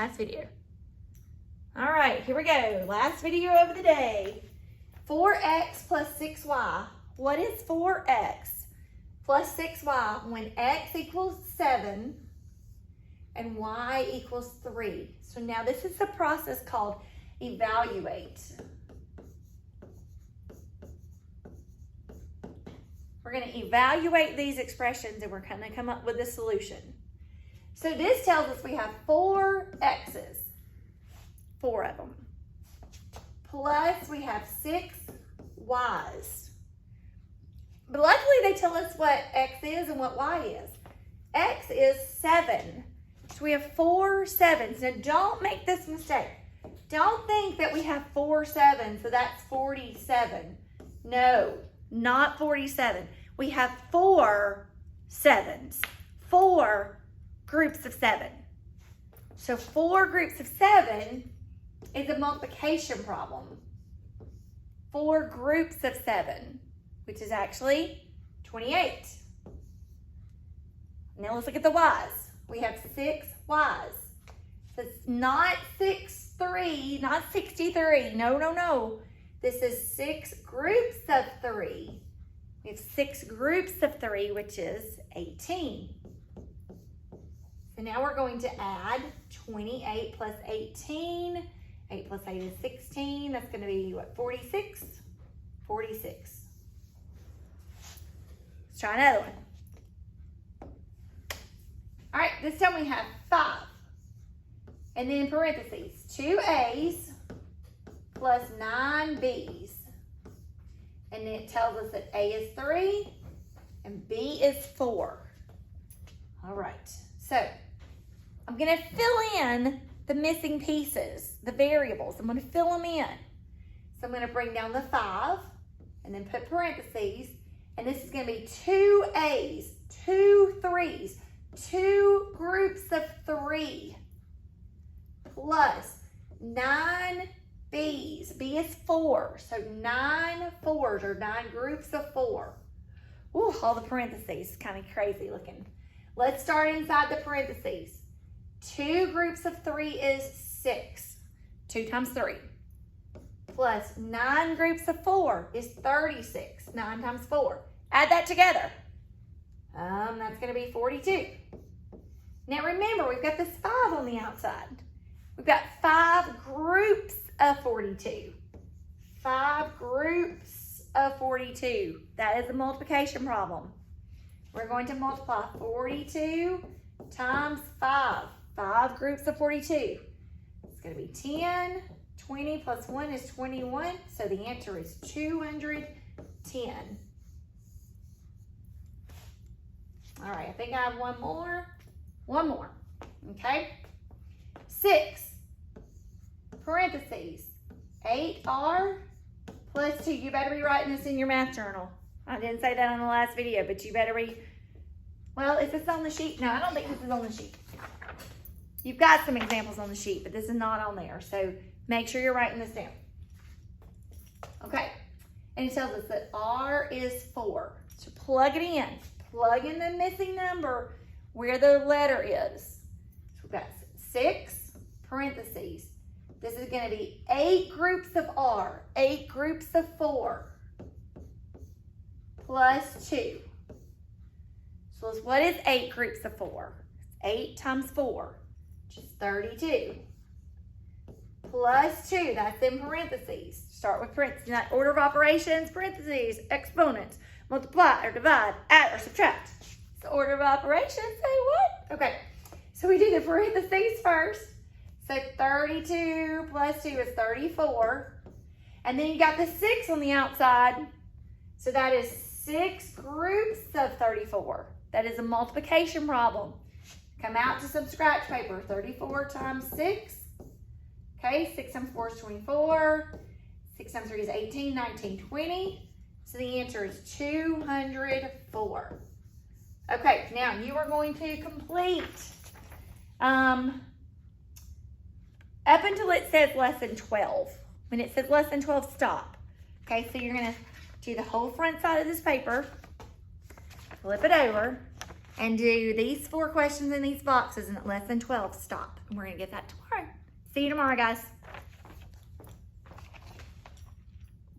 Last video. All right, here we go. Last video of the day. 4x plus 6y. What is 4x plus 6y when x equals 7 and y equals 3? So now this is the process called evaluate. We're going to evaluate these expressions and we're going to come up with a solution. So this tells us we have 4 x's, 4 of them, plus we have 6 y's. But luckily they tell us what x is and what y is. X is 7. So we have 4 7s. Now don't make this mistake. Don't think that we have 4 7s, so that's 47. No, not 47. We have 4 7s. 4 groups of 7. So 4 groups of 7 is a multiplication problem. 4 groups of 7, which is actually 28. Now let's look at the y's. We have 6 y's. So it's not 63, not 63. No, no, no. This is 6 groups of 3. We have 6 groups of 3, which is 18. So now we're going to add 28 plus 18. 8 plus 8 is 16. That's going to be, what, 46? 46. Let's try another one. All right, this time we have 5. And then in parentheses, 2 A's plus 9 B's. And then it tells us that A is 3 and B is 4. All right, so I'm going to fill in the missing pieces, the variables. I'm going to fill them in. So I'm going to bring down the 5 and then put parentheses. And this is going to be 2 A's, 2 3's, 2 groups of 3 plus 9 B's. B is 4. So 9 4's or 9 groups of 4. Ooh, all the parentheses, kind of crazy looking. Let's start inside the parentheses. 2 groups of 3 is 6. 2 times 3. Plus 9 groups of 4 is 36. 9 times 4. Add that together. That's going to be 42. Now remember, we've got this 5 on the outside. We've got 5 groups of 42. 5 groups of 42. That is a multiplication problem. We're going to multiply 42 times 5. 5 groups of 42. It's going to be 10. 20 plus 1 is 21. So the answer is 210. All right, I think I have one more. One more. Okay. 6. Parentheses. 8R plus 2. You better be writing this in your math journal. I didn't say that on the last video, but you better be. Well, is this on the sheet? No, I don't think this is on the sheet. You've got some examples on the sheet, but this is not on there. So make sure you're writing this down. Okay. And it tells us that R is 4. So plug it in. Plug in the missing number where the letter is. So we've got 6 parentheses. This is going to be 8 groups of R. 8 groups of 4 plus 2. So what is 8 groups of 4? 8 times 4, which is 32. Plus 2, that's in parentheses. Start with parentheses, not order of operations, parentheses, exponents, multiply or divide, add or subtract. It's the order of operations, say what? Okay, so we do the parentheses first. So 32 plus 2 is 34. And then you got the 6 on the outside. So that is 6 groups of 34. That is a multiplication problem. Come out to some scratch paper. 34 times 6. Okay, 6 times 4 is 24. 6 times 3 is 18, 19, 20. So the answer is 204. Okay, now you are going to complete up until it says lesson 12. When it says lesson 12, stop. Okay, so you're going to do the whole front side of this paper, flip it over, and do these 4 questions in these boxes, and at lesson 12, stop. And we're going to get that tomorrow. See you tomorrow, guys.